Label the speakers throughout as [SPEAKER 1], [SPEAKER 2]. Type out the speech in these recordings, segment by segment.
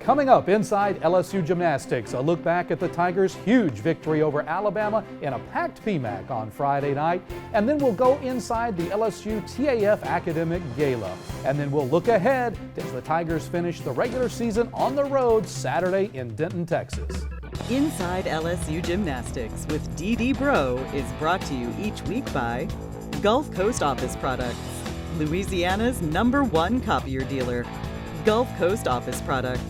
[SPEAKER 1] Coming up inside LSU Gymnastics, a look back at the Tigers' huge victory over Alabama in a packed PMAC on Friday night. And then we'll go inside the LSU TAF Academic Gala. And then we'll look ahead as the Tigers finish the regular season on the road Saturday in Denton, Texas.
[SPEAKER 2] Inside LSU Gymnastics with Dee Breaux is brought to you each week by Gulf Coast Office Products, Louisiana's #1 copier dealer. Gulf Coast Office Products.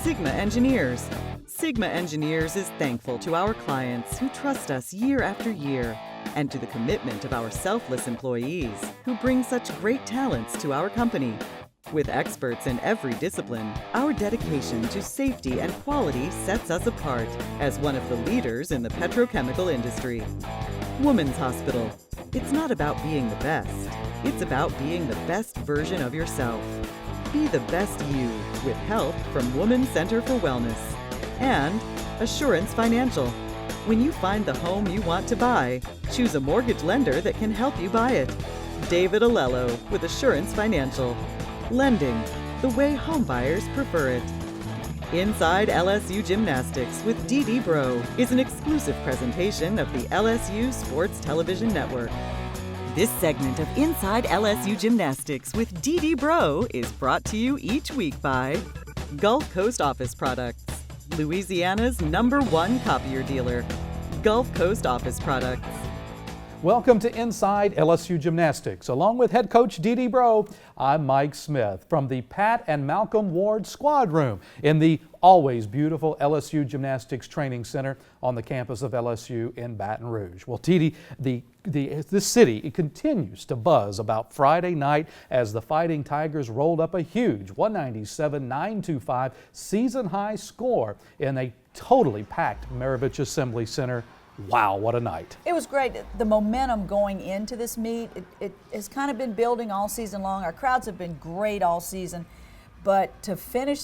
[SPEAKER 2] Sigma Engineers. Sigma Engineers is thankful to our clients who trust us year after year, and to the commitment of our selfless employees who bring such great talents to our company. With experts in every discipline, our dedication to safety and quality sets us apart as one of the leaders in the petrochemical industry. Women's Hospital. It's not about being the best. It's about being the best version of yourself. Be the best you with help from Women's Center for Wellness. And Assurance Financial. When you find the home you want to buy, choose a mortgage lender that can help you buy it. David Alello with Assurance Financial. Lending, the way homebuyers prefer it. Inside LSU Gymnastics with Dee Breaux is an exclusive presentation of the LSU Sports Television Network. This segment of Inside LSU Gymnastics with Dee Breaux is brought to you each week by Gulf Coast Office Products, Louisiana's #1 copier dealer. Gulf Coast Office Products.
[SPEAKER 1] Welcome to Inside LSU Gymnastics. Along with head coach Dee Breaux, I'm Mike Smith from the Pat and Malcolm Ward Squad Room in the always beautiful LSU Gymnastics Training Center on the campus of LSU in Baton Rouge. Well, Dee, this city continues to buzz about Friday night as the Fighting Tigers rolled up a huge 197-925 season-high score in a totally packed Maravich Assembly Center. Wow, what a night.
[SPEAKER 3] It was great. The momentum going into this meet, it has kind of been building all season long. Our crowds have been great all season. But to finish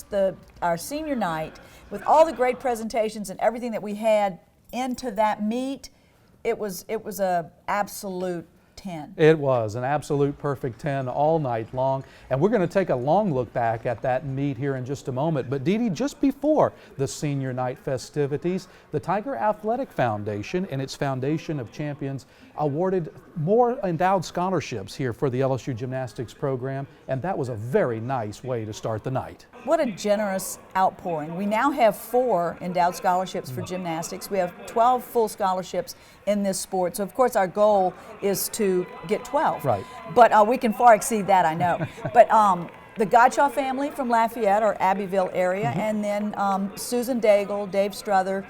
[SPEAKER 3] our senior night with all the great presentations and everything that we had into that meet, it was a absolute 10.
[SPEAKER 1] It was an absolute perfect 10 all night long, and we're going to take a long look back at that meet here in just a moment. But Dee, just before the senior night festivities, the Tiger Athletic Foundation and its Foundation of Champions awarded more endowed scholarships here for the LSU Gymnastics program, and that was a very nice way to start the night.
[SPEAKER 3] What a generous outpouring. We now have 4 endowed scholarships for gymnastics. We have 12 full scholarships in this sport. So of course our goal is to get 12.
[SPEAKER 1] Right.
[SPEAKER 3] But we can far exceed that, I know. But the Godshaw family from Lafayette or Abbeville area, and then Susan Daigle, Dave Struther,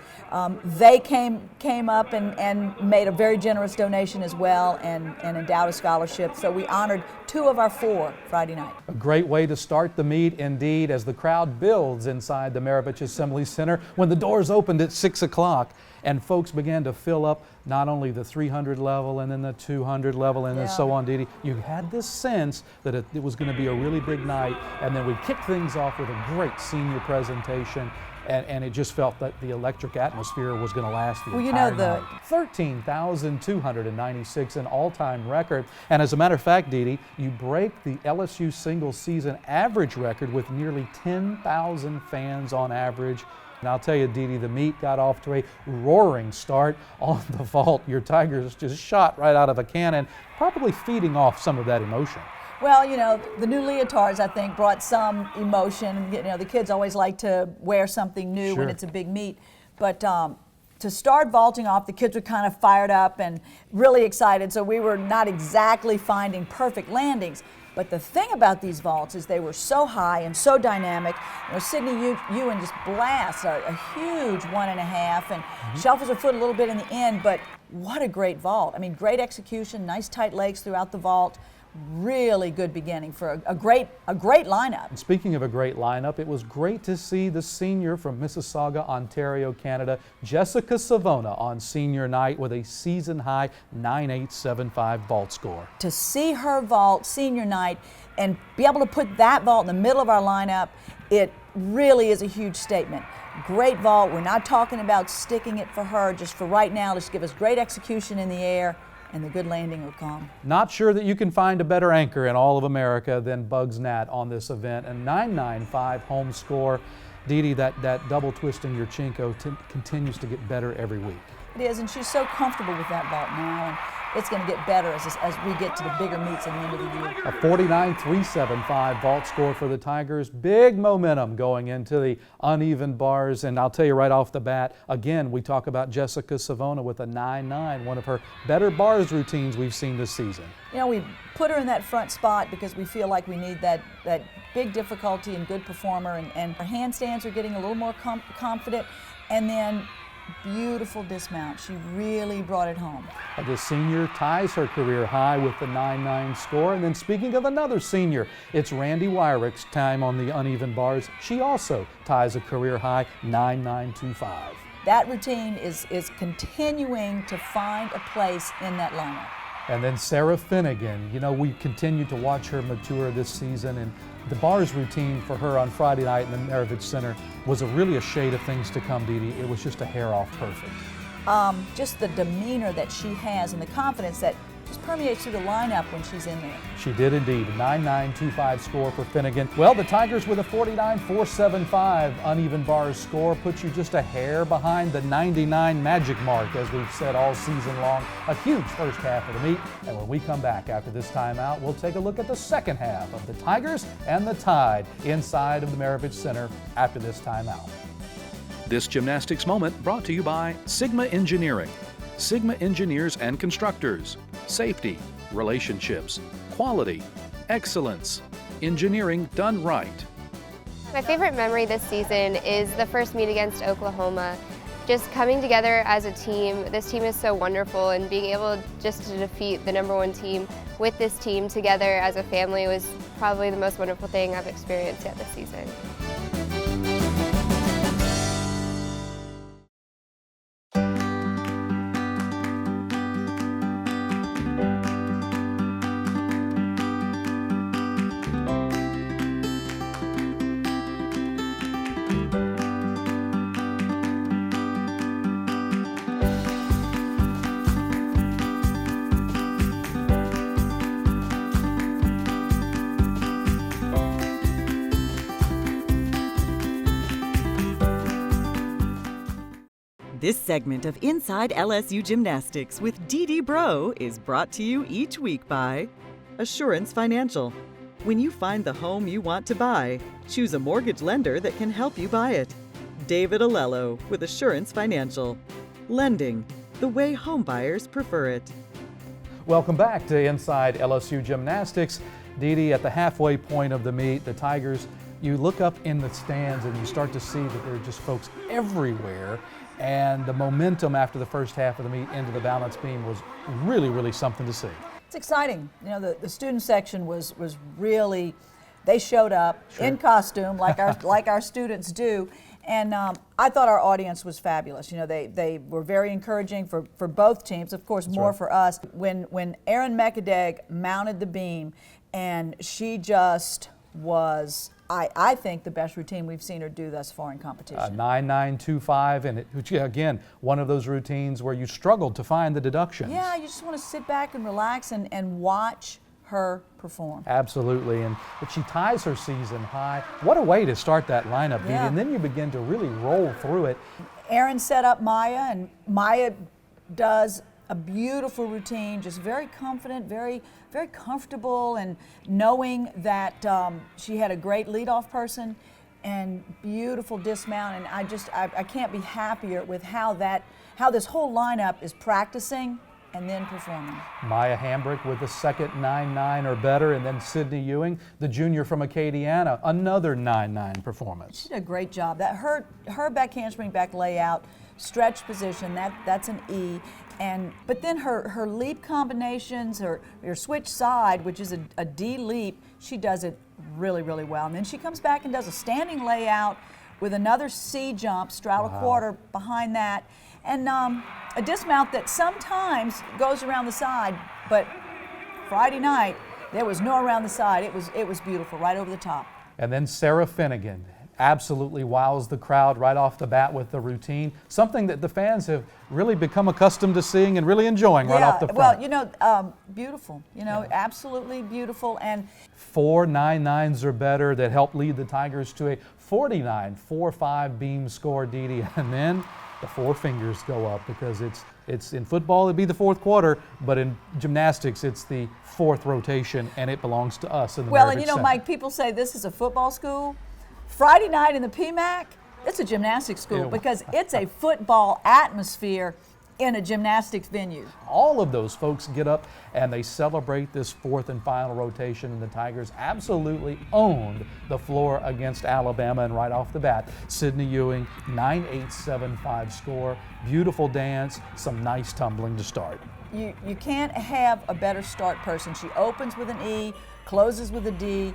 [SPEAKER 3] they came up and made a very generous donation as well and endowed a scholarship. So we honored 2 of our 4 Friday night.
[SPEAKER 1] A great way to start the meet indeed as the crowd builds inside the Maravich Assembly Center when the doors opened at 6 o'clock and folks began to fill up not only the 300 level and then the 200 level and then so on, Dee. You had this sense that it was going to be a really big night, and then we kicked things off with a great senior presentation. And it just felt that the electric atmosphere was going to last the entire night. 13,296, an all-time record. And as a matter of fact, Dee, you break the LSU single-season average record with nearly 10,000 fans on average. And I'll tell you, Dee, the meet got off to a roaring start on the vault. Your Tigers just shot right out of a cannon, probably feeding off some of that emotion.
[SPEAKER 3] Well, the new leotards, I think, brought some emotion. The kids always like to wear something new when it's a big meet. But to start vaulting off, the kids were kind of fired up and really excited. So we were not exactly finding perfect landings. But the thing about these vaults is they were so high and so dynamic. Sydney Ewan just blasts a huge 1.5 and shuffles her foot a little bit in the end. But what a great vault. I mean, great execution, nice tight legs throughout the vault. Really good beginning for a great lineup. And
[SPEAKER 1] speaking of a great lineup, it was great to see the senior from Mississauga, Ontario, Canada, Jessica Savona, on senior night with a season-high 9.875 vault score.
[SPEAKER 3] To see her vault senior night and be able to put that vault in the middle of our lineup, it really is a huge statement. Great vault. We're not talking about sticking it for her just for right now. Just give us great execution in the air and the good landing will come.
[SPEAKER 1] Not sure that you can find a better anchor in all of America than Bugs Nat on this event. A 9.95 home score. Dee Dee, that double twisting Yurchenko continues to get better every week.
[SPEAKER 3] It is, and she's so comfortable with that vault now, and it's going to get better as we get to the bigger meets at the end of the year.
[SPEAKER 1] A 49.375 vault score for the Tigers. Big momentum going into the uneven bars, and I'll tell you right off the bat, again, we talk about Jessica Savona with a 9.9, one of her better bars routines we've seen this season.
[SPEAKER 3] You know, we put her in that front spot because we feel like we need that big difficulty and good performer, and her handstands are getting a little more confident, and then beautiful dismount. She really brought it home.
[SPEAKER 1] The senior ties her career high with the 9.9 score. And then speaking of another senior, it's Randy Wyrick's time on the uneven bars. She also ties a career high 9.925.
[SPEAKER 3] That routine is continuing to find a place in that lineup.
[SPEAKER 1] And then Sarah Finnegan, you know, we continue to watch her mature this season, and the bars routine for her on Friday night in the Maravich Center was really a shade of things to come, Dee Dee. It was just a hair off perfect.
[SPEAKER 3] Just the demeanor that she has and the confidence that just permeates through the lineup when she's in there.
[SPEAKER 1] She did indeed. A 9.925 score for Finnegan. Well, the Tigers with a 49.475 uneven bars score puts you just a hair behind the 99 magic mark, as we've said all season long. A huge first half of the meet. And when we come back after this timeout, we'll take a look at the second half of the Tigers and the Tide inside of the Maravich Center after this timeout. This gymnastics moment brought to you by Sigma Engineering. Sigma engineers and constructors. Safety, relationships, quality, excellence, engineering done right.
[SPEAKER 4] My favorite memory this season is the first meet against Oklahoma. Just coming together as a team. This team is so wonderful, and being able just to defeat the #1 team with this team together as a family was probably the most wonderful thing I've experienced yet this season.
[SPEAKER 2] This segment of Inside LSU Gymnastics with Dee Dee Breaux is brought to you each week by Assurance Financial. When you find the home you want to buy, choose a mortgage lender that can help you buy it. David Alello with Assurance Financial. Lending, the way home buyers prefer it.
[SPEAKER 1] Welcome back to Inside LSU Gymnastics. Dee Dee, at the halfway point of the meet, the Tigers, you look up in the stands and you start to see that there are just folks everywhere. And the momentum after the first half of the meet into the balance beam was really, really something to see.
[SPEAKER 3] It's exciting. You know, the student section was really, they showed up in costume like our students do. And I thought our audience was fabulous. You know, they were very encouraging for both teams, of course, more for us. When Erin Mekadeg mounted the beam, and she just was, I think, the best routine we've seen her do thus far in competition. 9.925, and which, again, one of those routines where you struggled to find the deductions. Yeah, you just want to sit back and relax and watch her perform.
[SPEAKER 1] Absolutely, but she ties her season high. What a way to start that lineup, Dee Dee, and then you begin to really roll through it.
[SPEAKER 3] Erin set up Maya, and Maya does a beautiful routine, just very confident, very, very comfortable, and knowing that she had a great leadoff person and beautiful dismount. And I can't be happier with how this whole lineup is practicing and then performing.
[SPEAKER 1] Maya Hambrick with the second 9.9 or better, and then Sydney Ewing, the junior from Acadiana, another 9.9 performance.
[SPEAKER 3] She did a great job. That her back handspring back layout, stretch position, that's an E. But then her leap combinations, her switch side, which is a D leap, she does it really, really well. And then she comes back and does a standing layout with another C jump, straddle quarter behind that, and a dismount that sometimes goes around the side, but Friday night there was no around the side. It was beautiful, right over the top.
[SPEAKER 1] And then Sarah Finnegan absolutely wows the crowd right off the bat with the routine, something that the fans have really become accustomed to seeing and really enjoying right off the front.
[SPEAKER 3] Well, you know, beautiful, you know, absolutely beautiful. And
[SPEAKER 1] 4 9.9s or better that helped lead the Tigers to a 49.45 beam score, Dee, and then the 4 fingers go up, because it's in football it'd be the 4th quarter, but in gymnastics it's the 4th rotation, and it belongs to us in the
[SPEAKER 3] well,
[SPEAKER 1] Maravich
[SPEAKER 3] and you know,
[SPEAKER 1] Center.
[SPEAKER 3] Mike, people say this is a football school. Friday night in the PMAC, it's a gymnastics school, because it's a football atmosphere in a gymnastics venue.
[SPEAKER 1] All of those folks get up and they celebrate this 4th and final rotation, and the Tigers absolutely owned the floor against Alabama. And right off the bat, Sydney Ewing, 9.875 score, beautiful dance, some nice tumbling to start.
[SPEAKER 3] You can't have a better start person. She opens with an E, closes with a D,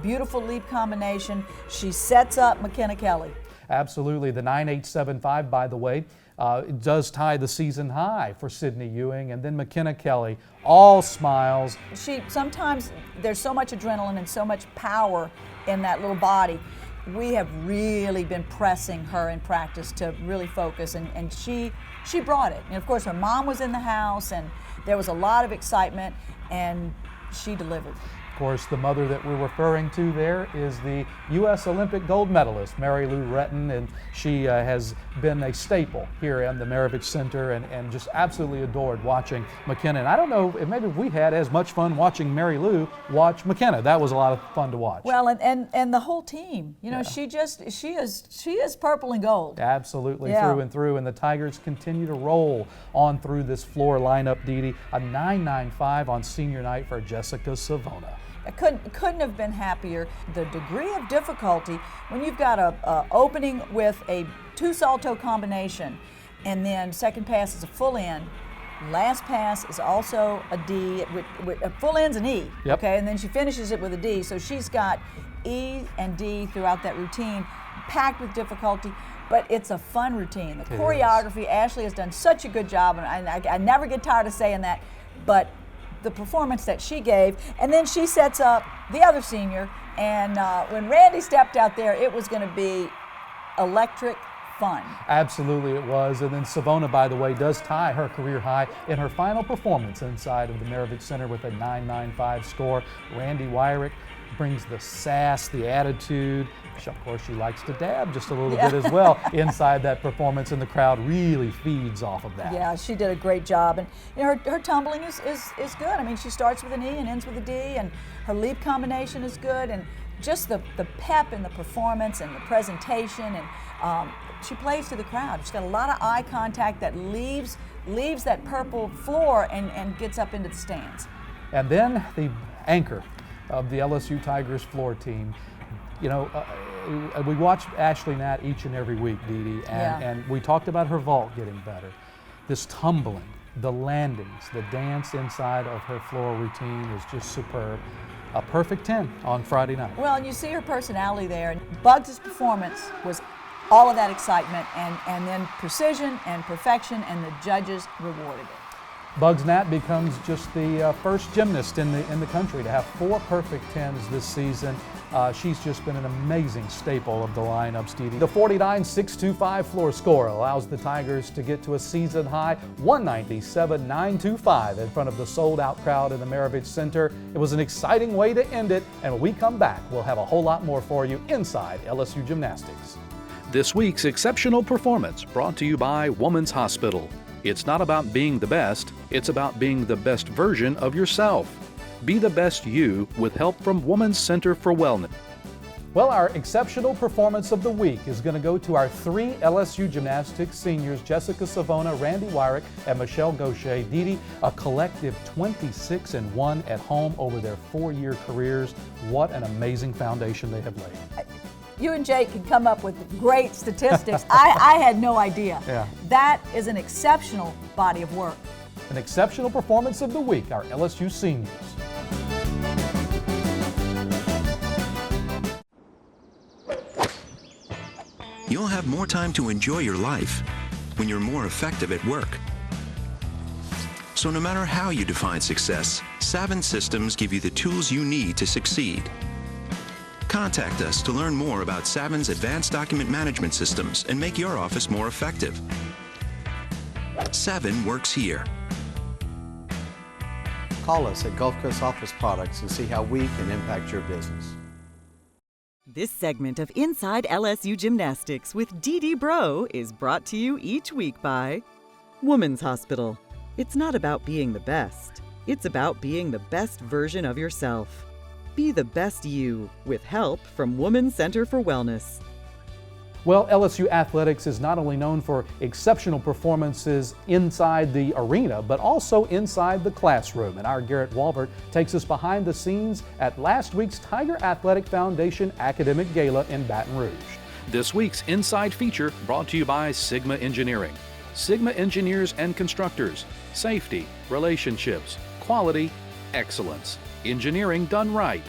[SPEAKER 3] beautiful leap combination. She sets up McKenna Kelly.
[SPEAKER 1] Absolutely. The 9.875, by the way, it does tie the season high for Sydney Ewing, and then McKenna Kelly, all smiles.
[SPEAKER 3] Sometimes there's so much adrenaline and so much power in that little body. We have really been pressing her in practice to really focus, and she brought it. And of course, her mom was in the house, and there was a lot of excitement, and she delivered.
[SPEAKER 1] Of course, the mother that we're referring to there is the U.S. Olympic gold medalist, Mary Lou Retton, and she has been a staple here in the Maravich Center, and just absolutely adored watching McKenna. And I don't know if maybe we had as much fun watching Mary Lou watch McKenna. That was a lot of fun to watch.
[SPEAKER 3] Well, and the whole team, you know, she is purple and gold.
[SPEAKER 1] Absolutely, through and through, and the Tigers continue to roll on through this floor lineup, Dee. A 9.95 on senior night for Jessica Savona.
[SPEAKER 3] I couldn't have been happier. The degree of difficulty when you've got a opening with a 2 salto combination, and then second pass is a full end, last pass is also a D, with full end's an E, okay, and then she finishes it with a D, so she's got E and D throughout that routine, packed with difficulty. But it's a fun routine. The choreography, Ashley has done such a good job, and I never get tired of saying that, but the performance that she gave, and then she sets up the other senior, and when Randy stepped out there, it was going to be electric fun.
[SPEAKER 1] Absolutely it was, and then Savona, by the way, does tie her career high in her final performance inside of the Maravich Center with a 9.95 score. Randy Wyrick brings the sass, the attitude. Of course, she likes to dab just a little bit as well inside that performance, and the crowd really feeds off of that.
[SPEAKER 3] Yeah, she did a great job, and you know, her tumbling is good. I mean, she starts with an E and ends with a D, and her leap combination is good, and just the pep in the performance and the presentation, and she plays to the crowd. She's got a lot of eye contact that leaves that purple floor and gets up into the stands.
[SPEAKER 1] And then the anchor of the LSU Tigers floor team. You know, we watch Ashley Natt each and every week, Dee, and we talked about her vault getting better. This tumbling, the landings, the dance inside of her floor routine is just superb. A perfect 10 on Friday night.
[SPEAKER 3] Well, and you see her personality there. Bugs' performance was all of that excitement, and then precision and perfection, and the judges rewarded it.
[SPEAKER 1] Bugs Natt becomes just the first gymnast in the country to have 4 perfect 10s this season. She's just been an amazing staple of the lineups, Dee. The 49.625 floor score allows the Tigers to get to a season high 197.925 in front of the sold-out crowd in the Maravich Center. It was an exciting way to end it, and when we come back, we'll have a whole lot more for you inside LSU Gymnastics.
[SPEAKER 5] This week's exceptional performance brought to you by Woman's Hospital. It's not about being the best, it's about being the best version of yourself. Be the best you with help from Women's Center for Wellness.
[SPEAKER 1] Well, our exceptional performance of the week is going to go to our 3 LSU Gymnastics seniors, Jessica Savona, Randy Wyrick, and Michelle Gaucher. Dee, a collective 26-1 at home over their 4-year careers. What an amazing foundation they have laid.
[SPEAKER 3] You and Jake can come up with great statistics. I had no idea.
[SPEAKER 1] Yeah.
[SPEAKER 3] That is an exceptional body of work.
[SPEAKER 1] An exceptional performance of the week, our LSU seniors.
[SPEAKER 6] You'll have more time to enjoy your life when you're more effective at work. So no matter how you define success, Savin Systems give you the tools you need to succeed. Contact us to learn more about Savins advanced document management systems and make your office more effective. Savin works here.
[SPEAKER 7] Call us at Gulf Coast Office Products and see how we can impact your business.
[SPEAKER 2] This segment of Inside LSU Gymnastics with Dee Breaux is brought to you each week by Women's Hospital. It's not about being the best. It's about being the best version of yourself. Be the best you with help from Women's Center for Wellness.
[SPEAKER 1] Well, LSU Athletics is not only known for exceptional performances inside the arena, but also inside the classroom. And our Garrett Walvoord takes us behind the scenes at last week's Tiger Athletic Foundation Academic Gala in Baton Rouge.
[SPEAKER 5] This week's Inside feature brought to you by Sigma Engineering. Sigma engineers and constructors. Safety, relationships, quality, excellence. Engineering done right.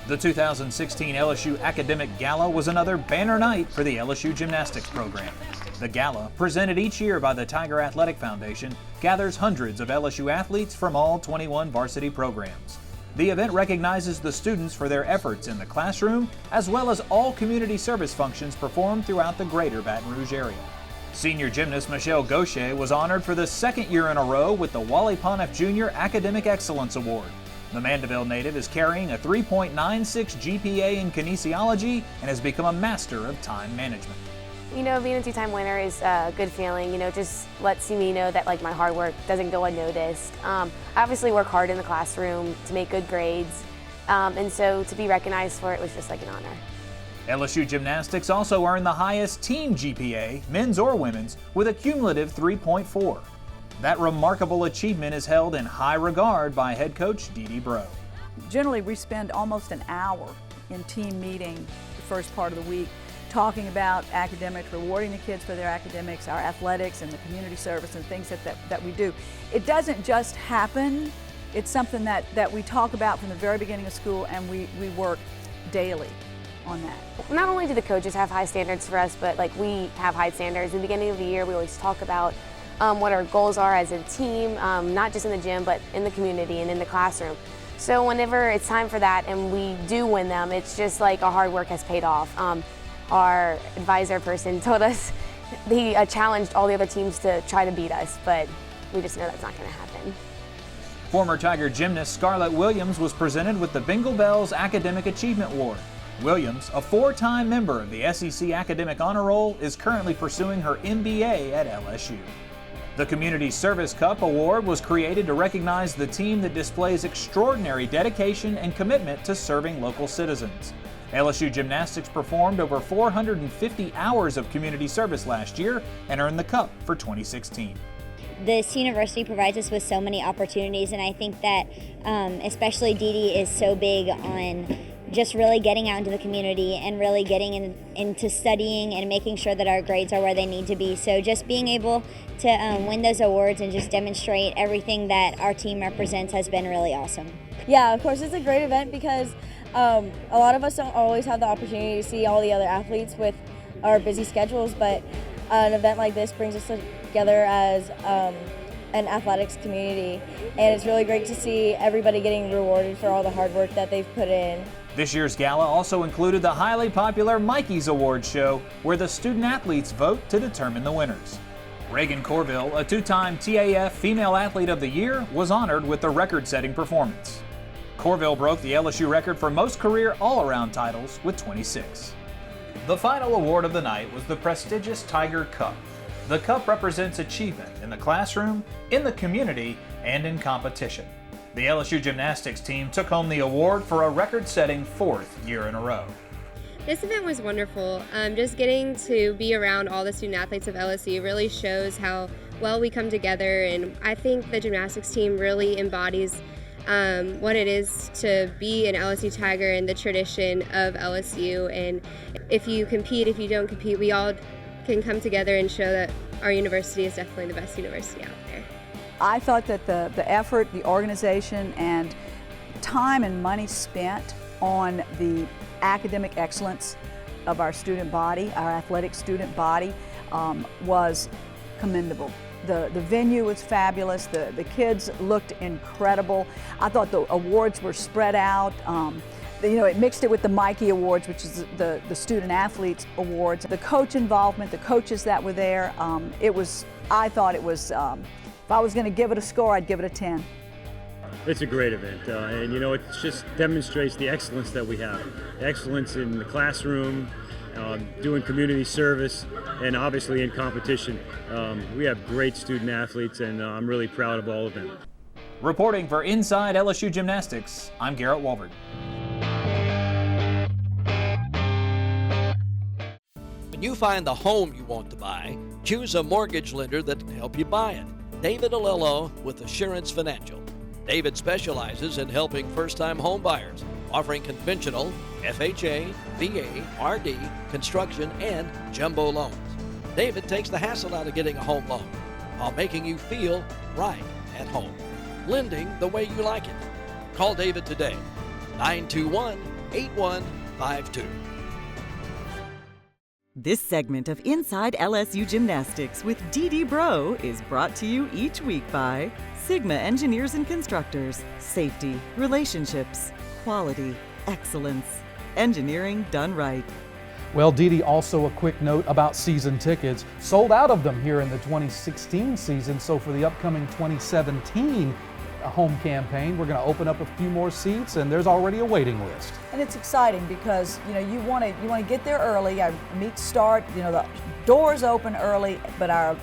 [SPEAKER 8] The 2016 LSU Academic Gala was another banner night for the LSU Gymnastics program. The gala, presented each year by the Tiger Athletic Foundation, gathers hundreds of LSU athletes from all 21 varsity programs. The event recognizes the students for their efforts in the classroom, as well as all community service functions performed throughout the greater Baton Rouge area. Senior gymnast Michelle Gaucher was honored for the second year in a row with the Wally Pontiff Jr. Academic Excellence Award. The Mandeville native is carrying a 3.96 GPA in kinesiology and has become a master of time management.
[SPEAKER 9] You know, being a two-time winner is a good feeling. You know, just lets me know that like my hard work doesn't go unnoticed. I obviously work hard in the classroom to make good grades, and so to be recognized for it was just like an honor.
[SPEAKER 8] LSU Gymnastics also earned the highest team GPA, men's or women's, with a cumulative 3.4. That remarkable achievement is held in high regard by head coach Dee Breaux.
[SPEAKER 3] Generally, we spend almost an hour in team meeting the first part of the week talking about academics, rewarding the kids for their academics, our athletics and the community service and things that we do. It doesn't just happen. It's something that we talk about from the very beginning of school, and we work daily on that.
[SPEAKER 9] Not only do the coaches have high standards for us, but like we have high standards. At the beginning of the year, we always talk about what our goals are as a team, not just in the gym, but in the community and in the classroom. So whenever it's time for that and we do win them, it's just like our hard work has paid off. Our advisor person told us he challenged all the other teams to try to beat us, but we just know that's not going to happen.
[SPEAKER 8] Former Tiger gymnast Scarlett Williams was presented with the Bingle Bells Academic Achievement Award. Williams, a four-time member of the SEC Academic Honor Roll, is currently pursuing her MBA at LSU. The Community Service Cup Award was created to recognize the team that displays extraordinary dedication and commitment to serving local citizens. LSU Gymnastics performed over 450 hours of community service last year and earned the cup for 2016.
[SPEAKER 10] This university provides us with so many opportunities, and I think that especially Dee is so big on just really getting out into the community and really getting into studying and making sure that our grades are where they need to be. So just being able to win those awards and just demonstrate everything that our team represents has been really awesome.
[SPEAKER 11] Yeah, of course it's a great event because a lot of us don't always have the opportunity to see all the other athletes with our busy schedules, but an event like this brings us together as an athletics community, and it's really great to see everybody getting rewarded for all the hard work that they've put in.
[SPEAKER 8] This year's gala also included the highly popular Mikey's Award Show, where the student athletes vote to determine the winners. Reagan Corville, a two-time TAF Female Athlete of the Year, was honored with the record-setting performance. Corville broke the LSU record for most career all-around titles with 26. The final award of the night was the prestigious Tiger Cup. The cup represents achievement in the classroom, in the community, and in competition. The LSU Gymnastics team took home the award for a record-setting fourth year in a row.
[SPEAKER 4] This event was wonderful. Just getting to be around all the student athletes of LSU really shows how well we come together, and I think the gymnastics team really embodies what it is to be an LSU Tiger and the tradition of LSU. And if you compete, if you don't compete, we all can come together and show that our university is definitely the best university out there.
[SPEAKER 3] I thought that the effort, the organization, and time and money spent on the academic excellence of our student body, our athletic student body, was commendable. The venue was fabulous. The kids looked incredible. I thought the awards were spread out. it mixed it with the Mikey Awards, which is the student athletes awards. The coach involvement, the coaches that were there, I thought it was, if I was going to give it a score, I'd give it a 10.
[SPEAKER 12] It's a great event, and it just demonstrates the excellence that we have. Excellence in the classroom, doing community service, and obviously in competition. We have great student athletes, and I'm really proud of all of them.
[SPEAKER 8] Reporting for Inside LSU Gymnastics, I'm Garrett Walvoord.
[SPEAKER 13] When you find the home you want to buy, choose a mortgage lender that can help you buy it. David Alello with Assurance Financial. David specializes in helping first-time home buyers, offering conventional, FHA, VA, RD, construction, and jumbo loans. David takes the hassle out of getting a home loan while making you feel right at home. Lending the way you like it. Call David today, 921-8152.
[SPEAKER 2] This segment of Inside LSU Gymnastics with Dee Breaux is brought to you each week by Sigma Engineers and Constructors. Safety, relationships, quality, excellence. Engineering done right.
[SPEAKER 1] Well, Dee, also a quick note about season tickets. Sold out of them here in the 2016 season, so for the upcoming 2017 home campaign, we're going to open up a few more seats, and there's already a waiting list.
[SPEAKER 3] And it's exciting because you want to get there early. Our meets start, the doors open early, but our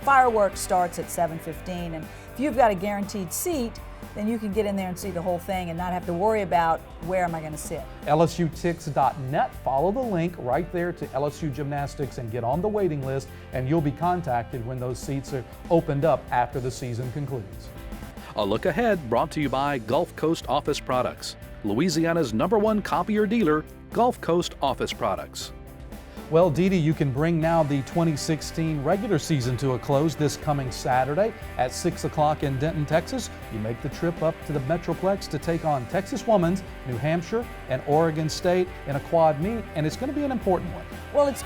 [SPEAKER 3] fireworks starts at 7:15. And if you've got a guaranteed seat, then you can get in there and see the whole thing and not have to worry about where am I going to sit.
[SPEAKER 1] LSUTix.net. Follow the link right there to LSU Gymnastics and get on the waiting list, and you'll be contacted when those seats are opened up after the season concludes.
[SPEAKER 5] A look ahead brought to you by Gulf Coast Office Products, Louisiana's #1 copier dealer, Gulf Coast Office Products.
[SPEAKER 1] Well, Dee, you can bring now the 2016 regular season to a close this coming Saturday at 6 o'clock in Denton, Texas. You make the trip up to the Metroplex to take on Texas Women's, New Hampshire, and Oregon State in a quad meet, and it's going to be an important one.
[SPEAKER 3] Well, it's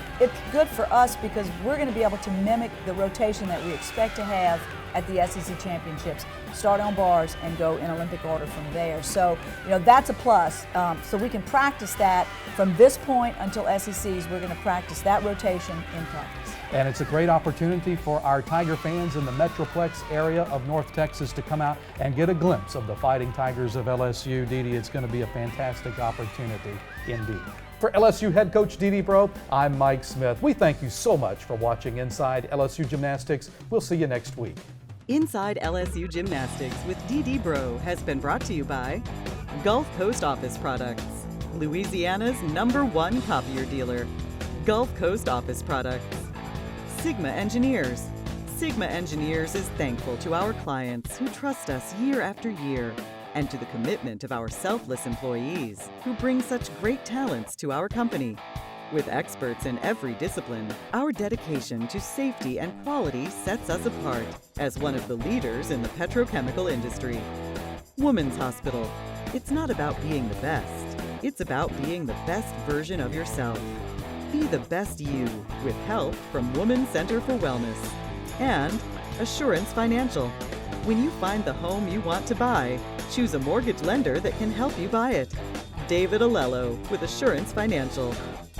[SPEAKER 3] good for us because we're going to be able to mimic the rotation that we expect to have at the SEC Championships. Start on bars and go in Olympic order from there. So, that's a plus. So we can practice that from this point until SECs. We're going to practice that rotation in practice.
[SPEAKER 1] And it's a great opportunity for our Tiger fans in the Metroplex area of North Texas to come out and get a glimpse of the Fighting Tigers of LSU. Dee, it's going to be a fantastic opportunity indeed. For LSU head coach Dee Breaux, I'm Mike Smith. We thank you so much for watching Inside LSU Gymnastics. We'll see you next week.
[SPEAKER 2] Inside LSU Gymnastics with Dee Breaux has been brought to you by Gulf Coast Office Products, Louisiana's #1 copier dealer. Gulf Coast Office Products. Sigma Engineers. Sigma Engineers is thankful to our clients who trust us year after year, and to the commitment of our selfless employees who bring such great talents to our company. With experts in every discipline, our dedication to safety and quality sets us apart as one of the leaders in the petrochemical industry. Women's Hospital. It's not about being the best. It's about being the best version of yourself. Be the best you with help from Women's Center for Wellness. And Assurance Financial. When you find the home you want to buy, choose a mortgage lender that can help you buy it. David Alello with Assurance Financial.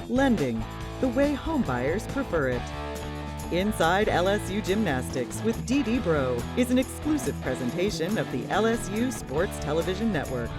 [SPEAKER 2] Lending, the way homebuyers prefer it. Inside LSU Gymnastics with Dee Breaux is an exclusive presentation of the LSU Sports Television Network.